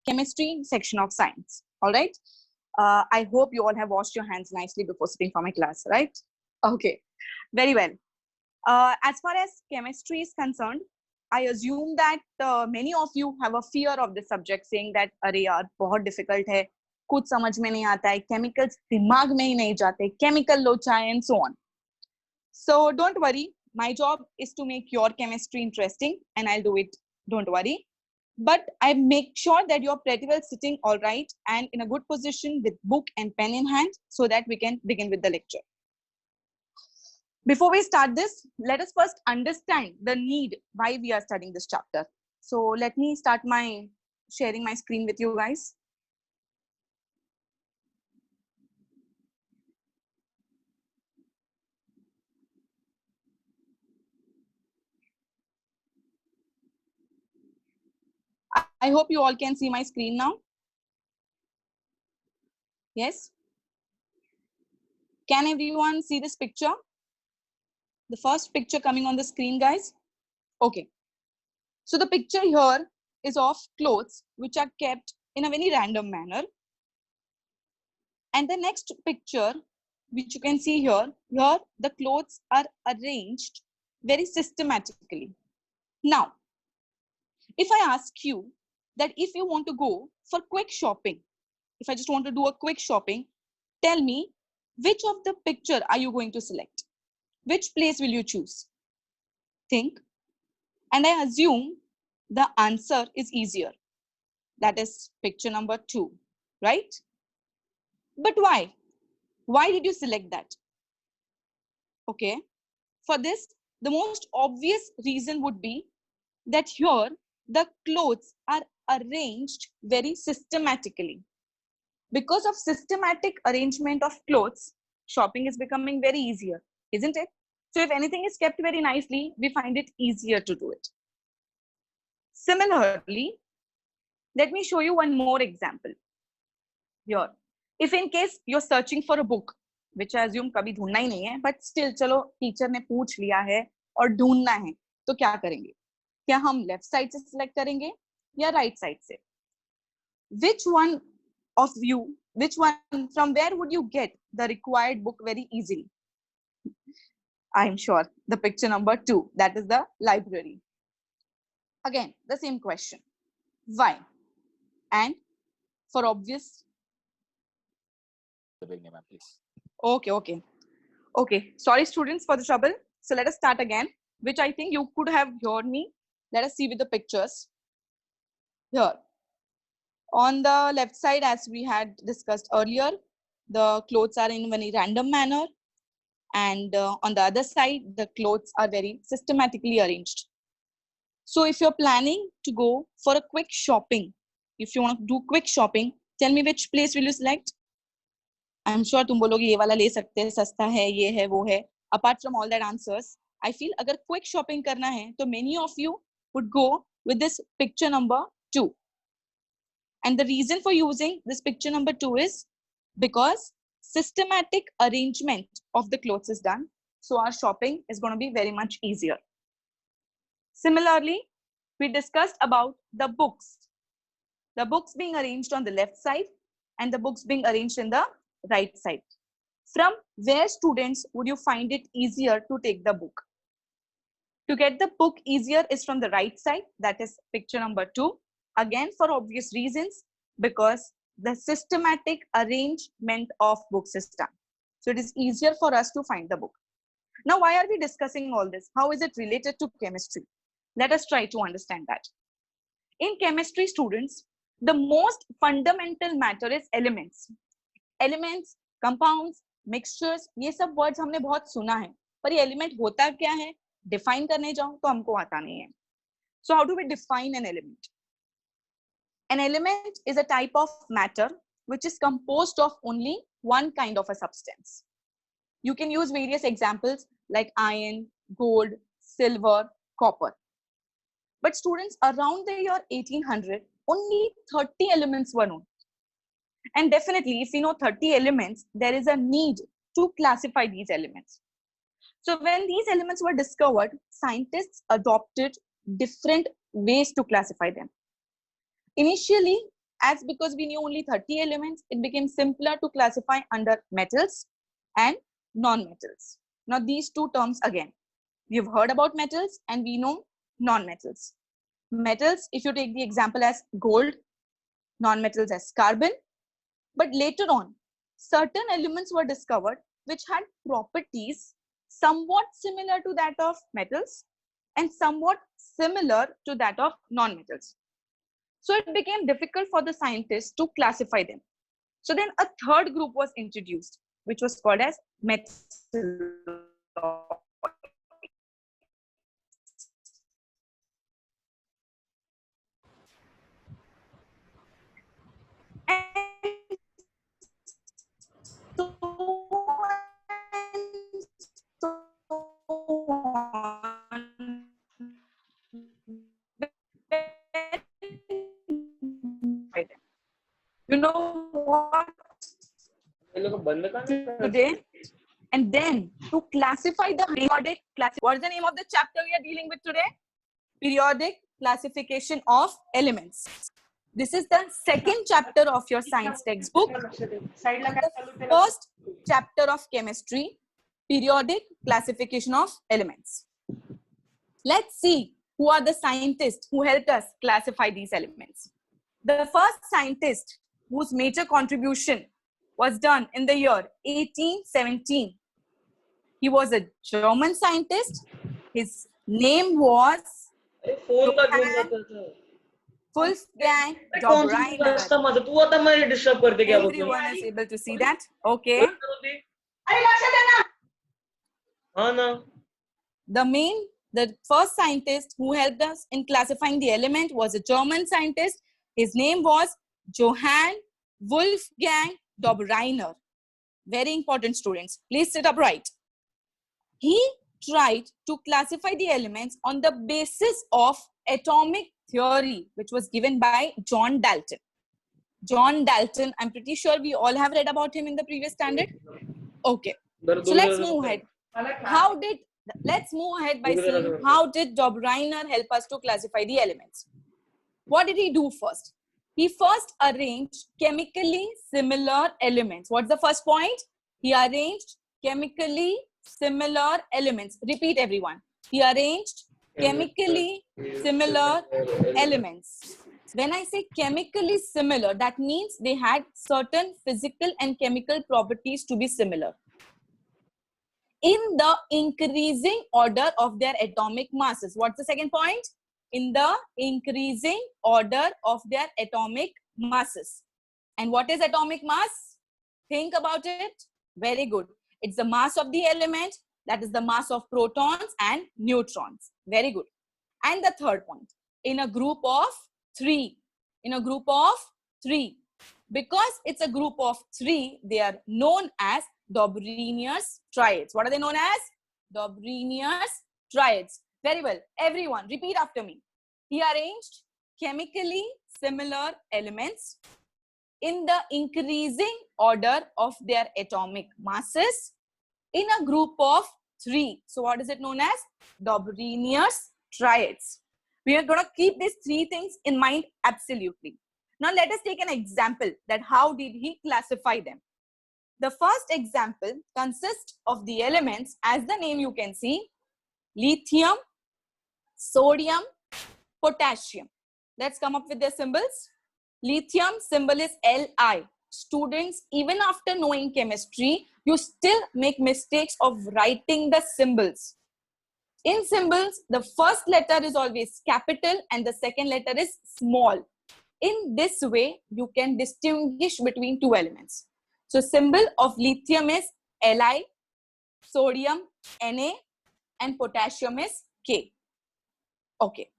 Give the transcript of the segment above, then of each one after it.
chemistry section of science. All right. I hope you all have washed your hands nicely before sitting for my class, right? Okay, very well. As far as chemistry is concerned, I assume that many of you have a fear of this subject, saying that अरे यार बहुत difficult है, कुछ समझ में नहीं आता है, chemicals दिमाग में ही नहीं जाते, chemical लोचा and so on. So don't worry, my job is to make your chemistry interesting, and I'll do it. Don't worry. But I make sure that you're pretty well sitting all right and in a good position with book and pen in hand so that we can begin with the lecture. Before we start this, let us first understand the need why we are studying this chapter. So let me start my sharing my screen with you guys. I hope you all can see my screen now. Yes? Can everyone see this picture? The first picture coming on the screen, guys? Okay. So the picture here is of clothes which are kept in a very random manner. And the next picture, which you can see here, the clothes are arranged very systematically. Now, if I ask you that if you want to go for quick shopping, if I just want to do a quick shopping, tell me which of the picture are you going to select? Which place will you choose? Think. And I assume the answer is easier. That is picture number 2, right? But why? Why did you select that? Okay. For this, the most obvious reason would be that here the clothes are arranged very systematically. Because of systematic arrangement of clothes, shopping is becoming very easier, isn't it? So if anything is kept very nicely, we find it easier to do it. Similarly, let me show you one more example. Here, if in case you're searching for a book, which I assume कभी ढूंढना ही नहीं है, but still चलो teacher ने पूछ लिया है और ढूंढना है, तो क्या करेंगे? क्या हम लेफ्ट साइड से सिलेक्ट करेंगे या राइट साइड से? Which one of you, which one, from where would you get the required book very easily? I'm sure the picture number 2, that is the library. Again, the same question. Why? And for obvious. Okay. Sorry, students, for the trouble. So let us start again, which I think you could have heard me. Let us see with the pictures. Here, on the left side, as we had discussed earlier, the clothes are in a very random manner. And on the other side, the clothes are very systematically arranged. So if you're planning to go for a quick shopping, if you want to do quick shopping, tell me which place will you select? I'm sure तुम बोलोगे ये वाला ले सकते हैं, सस्ता है, ये है, वो है. Apart from all that answers, I feel अगर quick shopping करना है, तो many of you would go with this picture number 2. And the reason for using this picture number 2 is because systematic arrangement of the clothes is done. So our shopping is going to be very much easier. Similarly, we discussed about the books. The books being arranged on the left side and the books being arranged in the right side. From where, students, would you find it easier to take the book? To get the book easier is from the right side, that is picture number 2. Again, for obvious reasons, because the systematic arrangement of books is done. So it is easier for us to find the book. Now, why are we discussing all this? How is it related to chemistry? Let us try to understand that. In chemistry, students, the most fundamental matter is elements. Elements, compounds, mixtures, ये सब words हमने बहुत सुना है, पर ये element होता क्या है? Define करने जाओ तो हमको आता नहीं है. So how do we define an element? An element is a type of matter which is composed of only one kind of a substance. You can use various examples like iron, gold, silver, copper. But students, around the year 1800, only 30 elements were known. And definitely, if we know 30 elements, there is a need to classify these elements. So when these elements were discovered, scientists adopted different ways to classify them. Initially, as because we knew only 30 elements, it became simpler to classify under metals and non-metals. Now these two terms again, we've heard about metals and we know non-metals. Metals, if you take the example as gold, non-metals as carbon, but later on, certain elements were discovered which had properties somewhat similar to that of metals and somewhat similar to that of non-metals. So it became difficult for the scientists to classify them. So then a third group was introduced, which was called as metalloids. You know what? Today, and then to classify the periodic what is the name of the chapter we are dealing with today? Periodic classification of elements. This is the second chapter of your science textbook. The first chapter of chemistry, periodic classification of elements. Let's see who are the scientists who helped us classify these elements. The first scientist whose major contribution was done in the year 1817. He was a German scientist. His name was Wolfgang Dobereiner. Everyone is able to see that? Okay. The first scientist who helped us in classifying the element was a German scientist. His name was Johann Wolfgang Dobereiner. Very important, students. Please sit upright. He tried to classify the elements on the basis of atomic theory, which was given by John Dalton. John Dalton, I'm pretty sure we all have read about him in the previous standard. Okay. So let's move ahead. Let's move ahead by seeing how did Dobereiner help us to classify the elements. What did he do first? He first arranged chemically similar elements. What's the first point? He arranged chemically similar elements. Repeat, everyone. He arranged chemically similar elements. When I say chemically similar, that means they had certain physical and chemical properties to be similar in the increasing order of their atomic masses. What's the second point? In the increasing order of their atomic masses. And what is atomic mass? Think about it. Very good. It's the mass of the element, that is the mass of protons and neutrons. Very good. And the third point, in a group of three. In a group of three. Because it's a group of three, they are known as Dobereiner's triads. What are they known as? Dobereiner's triads. Very well. Everyone, repeat after me. He arranged chemically similar elements in the increasing order of their atomic masses in a group of three. So what is it known as? Dobereiner's triads. We are going to keep these three things in mind absolutely. Now let us take an example that how did he classify them. The first example consists of the elements, as the name you can see, lithium, sodium, potassium. Let's come up with their symbols. Lithium symbol is Li. Students, even after knowing chemistry, you still make mistakes of writing the symbols. In symbols, the first letter is always capital and the second letter is small. In this way, you can distinguish between two elements. So symbol of lithium is Li, sodium Na, and potassium is K. Okay.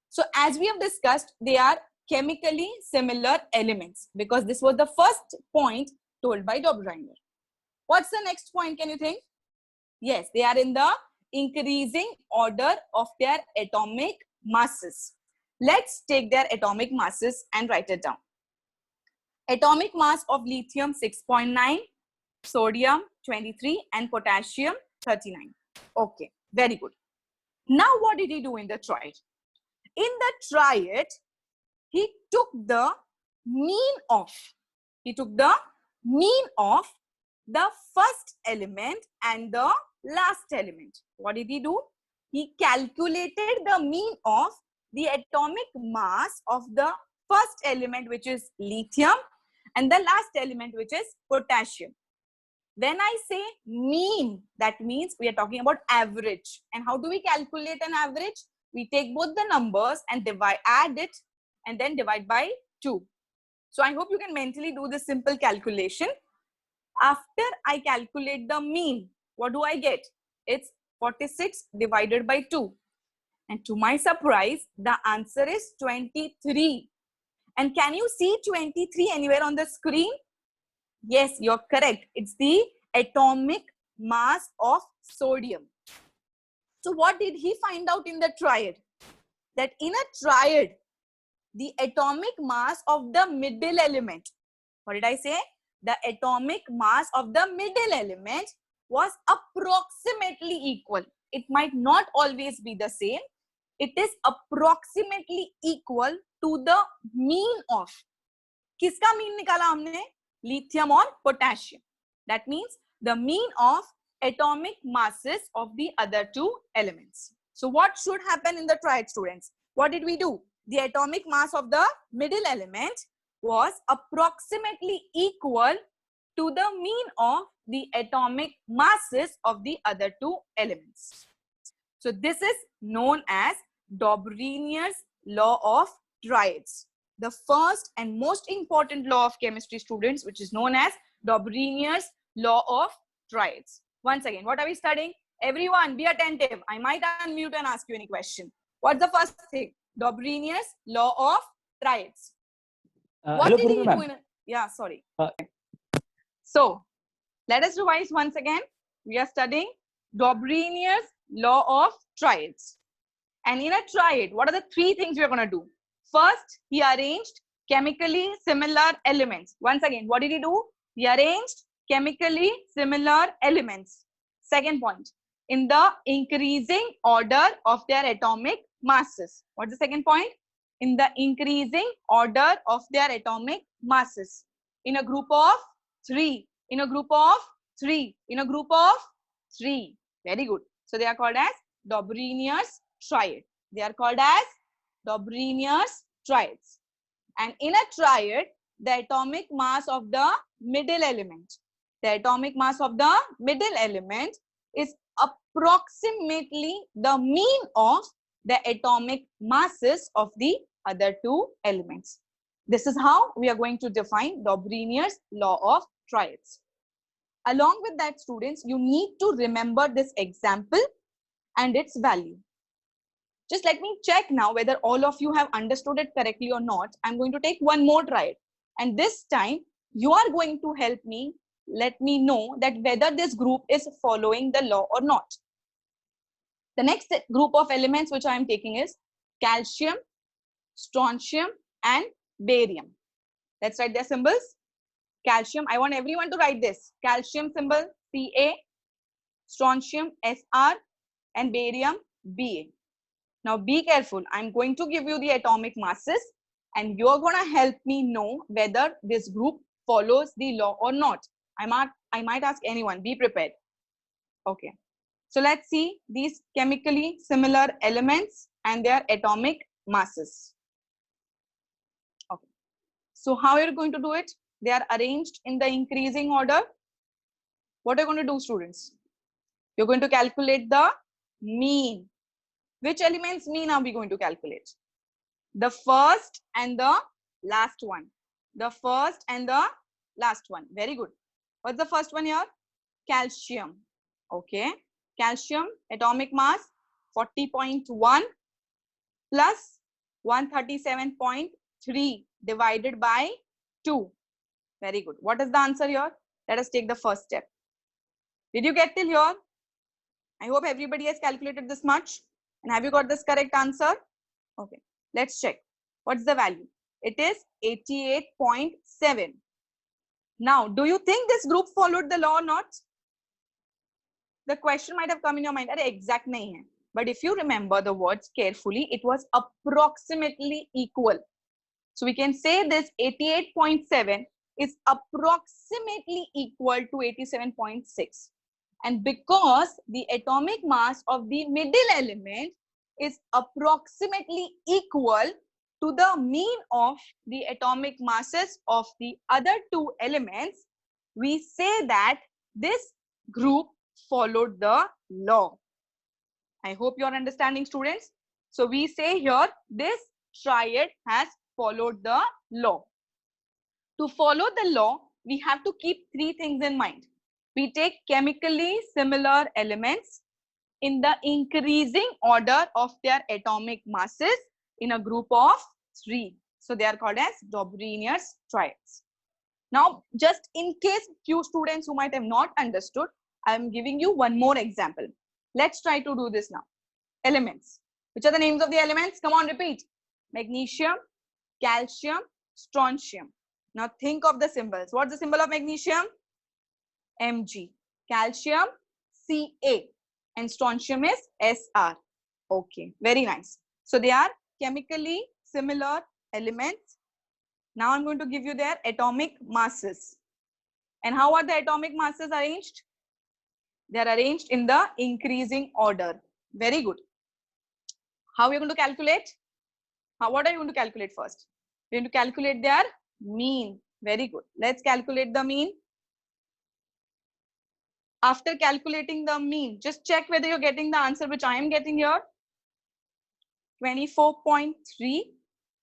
So as we have discussed, they are chemically similar elements because this was the first point told by Dobereiner. What's the next point, can you think? Yes, they are in the increasing order of their atomic masses. Let's take their atomic masses and write it down. Atomic mass of lithium 6.9, sodium 23, and potassium 39. Okay, very good. Now what did he do in the triad? In the triad, he took the mean of. He took the mean of the first element and the last element. What did he do? He calculated the mean of the atomic mass of the first element, which is lithium, and the last element, which is potassium. When I say mean, that means we are talking about average. And how do we calculate an average? We take both the numbers and add it and then divide by 2. So I hope you can mentally do this simple calculation. After I calculate the mean, what do I get? It's 46 divided by 2. And to my surprise, the answer is 23. And can you see 23 anywhere on the screen? Yes, you're correct. It's the atomic mass of sodium. So what did he find out in the triad? That in a triad, the atomic mass of the middle element, what did I say? The atomic mass of the middle element was approximately equal. It might not always be the same. It is approximately equal to the mean of. किसका mean निकाला हमने? Lithium or potassium. That means the mean of atomic masses of the other two elements. So what should happen in the triad, students? What did we do? The atomic mass of the middle element was approximately equal to the mean of the atomic masses of the other two elements. So this is known as Dobrynier's law of triads. The first and most important law of chemistry, students, which is known as Dobrynier's law of triads. Once again, what are we studying? Everyone, be attentive. I might unmute and ask you any question. What's the first thing? Dobrynier's law of triads. What Hello, did he Purvi do? Yeah, sorry. So, let us revise once again. We are studying Dobrynier's law of triads. And in a triad, what are the three things we are going to do? First, he arranged chemically similar elements. Once again, what did he do? He arranged chemically similar elements. Second point, in the increasing order of their atomic masses. What's the second point? In the increasing order of their atomic masses. In a group of 3. In a group of 3. In a group of 3. Very good. So they are called as Dobrynier's triad. They are called as Dobrynier's triads. And in a triad, the atomic mass of the middle element, is approximately the mean of the atomic masses of the other two elements. This is how we are going to define Dobrynier's law of triads. Along with that, students, you need to remember this example and its value. Just let me check now whether all of you have understood it correctly or not. I'm going to take one more triad. And this time, you are going to help me, let me know that whether this group is following the law or not. The next group of elements which I am taking is calcium, strontium, and barium. Let's write their symbols. Calcium, I want everyone to write this. Calcium symbol Ca, strontium Sr, and barium Ba. Now be careful. I'm going to give you the atomic masses and you're going to help me know whether this group follows the law or not. I might ask anyone. Be prepared. Okay. So let's see these chemically similar elements and their atomic masses. Okay. So how are you going to do it? They are arranged in the increasing order. What are you going to do, students? You're going to calculate the mean. Which elements mean are we going to calculate? The first and the last one. The first and the last one. Very good. What's the first one here? Calcium. Okay. Calcium atomic mass 40.1 plus 137.3 divided by 2. Very good. What is the answer here? Let us take the first step. Did you get till here? I hope everybody has calculated this much. And have you got this correct answer? Okay, let's check. What's the value? It is 88.7. Now, do you think this group followed the law or not? The question might have come in your mind, "Arey, exact nahi hai." But if you remember the words carefully, it was approximately equal. So we can say this 88.7 is approximately equal to 87.6. And because the atomic mass of the middle element is approximately equal to the mean of the atomic masses of the other two elements, we say that this group followed the law. I hope you are understanding, students. So we say here this triad has followed the law. To follow the law, we have to keep three things in mind. We take chemically similar elements in the increasing order of their atomic masses in a group of three. So they are called as Dobrynier's triads. Now, just in case few students who might have not understood, I am giving you one more example. Let's try to do this now. Elements. Which are the names of the elements? Come on, repeat. Magnesium, calcium, strontium. Now think of the symbols. What's the symbol of magnesium? Mg. Calcium, Ca. And strontium is Sr. Okay, very nice. So they are chemically similar elements. Now I'm going to give you their atomic masses. And how are the atomic masses arranged? They are arranged in the increasing order. Very good. How are you going to calculate? What are you going to calculate first? You're going to calculate their mean. Very good. Let's calculate the mean. After calculating the mean, just check whether you're getting the answer which I am getting here. 24.3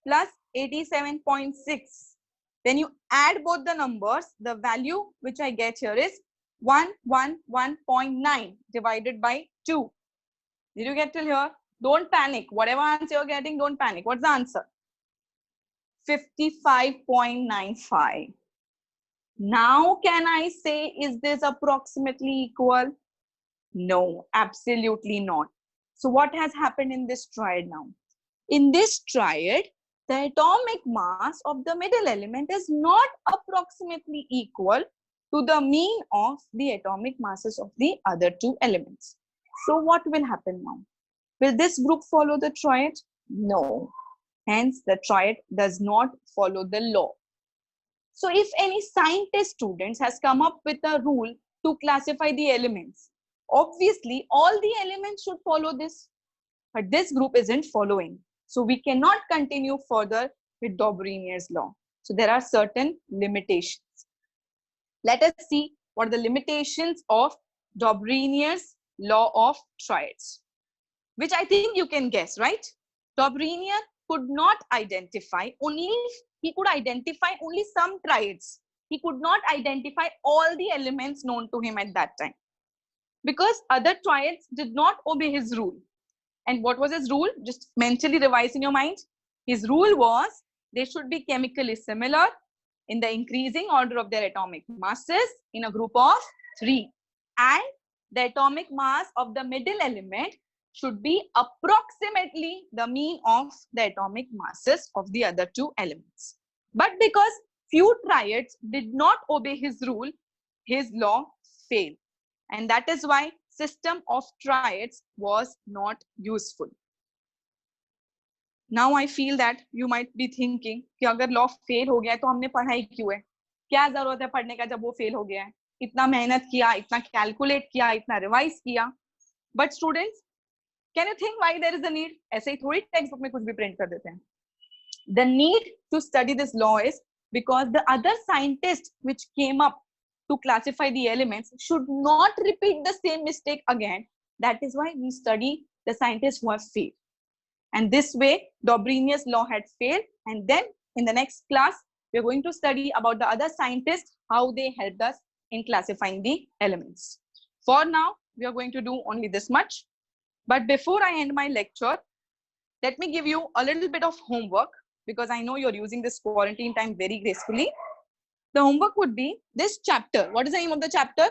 plus 87.6. When you add both the numbers, the value which I get here is 111.9 divided by 2. Did you get till here? Don't panic. Whatever answer you're getting, don't panic. What's the answer? 55.95. Now can I say, is this approximately equal? No, absolutely not. So what has happened in this triad now? In this triad, the atomic mass of the middle element is not approximately equal to the mean of the atomic masses of the other two elements. So what will happen now? Will this group follow the triad? No. Hence, the triad does not follow the law. So if any scientist students has come up with a rule to classify the elements, obviously all the elements should follow this. But this group isn't following. So we cannot continue further with Dobrynier's law. So there are certain limitations. Let us see what are the limitations of Dobrynier's law of triads, which I think you can guess, right? Dobrynier could not identify he could identify only some triads. He could not identify all the elements known to him at that time, because other triads did not obey his rule. And what was his rule? Just mentally revise in your mind. His rule was they should be chemically similar in the increasing order of their atomic masses in a group of 3. And the atomic mass of the middle element should be approximately the mean of the atomic masses of the other two elements. But because few triads did not obey his rule, his law failed. And that is why system of triads was not useful. Now I feel that you might be thinking कि अगर law fail हो गया है तो हमने पढ़ाई क्यों है? क्या जरूरत है पढ़ने का जब वो fail हो गया है? इतना मेहनत किया, इतना calculate किया, इतना revise किया. But students, can you think why there is a need? ऐसे ही थोड़ी textbook में कुछ भी print कर देते हैं. The need to study this law is because the other scientists which came up to classify the elements should not repeat the same mistake again. That is why we study the scientists who have failed. And this way, Dobrynier's law had failed. And then in the next class, we're going to study about the other scientists, how they helped us in classifying the elements. For now, we are going to do only this much. But before I end my lecture, let me give you a little bit of homework, because I know you're using this quarantine time very gracefully. The homework would be this chapter. What is the name of the chapter?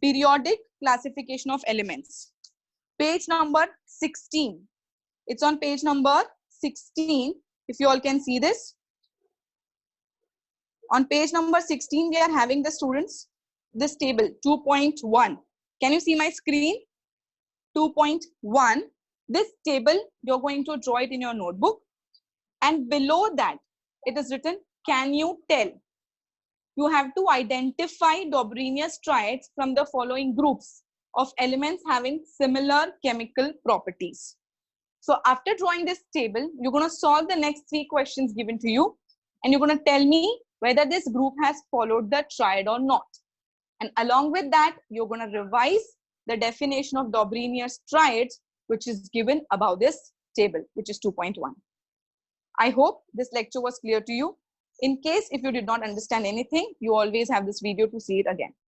Periodic Classification of Elements. Page number 16. It's on page number 16. If you all can see this. On page number 16, we are having the students, this table 2.1. Can you see my screen? 2.1. This table, you're going to draw it in your notebook. And below that, it is written, can you tell? You have to identify Dobrenius triads from the following groups of elements having similar chemical properties. So after drawing this table, you're going to solve the next 3 questions given to you, and you're going to tell me whether this group has followed the triad or not. And along with that, you're going to revise the definition of Dobrenius triads, which is given above this table, which is 2.1. I hope this lecture was clear to you. In case if you did not understand anything, you always have this video to see it again.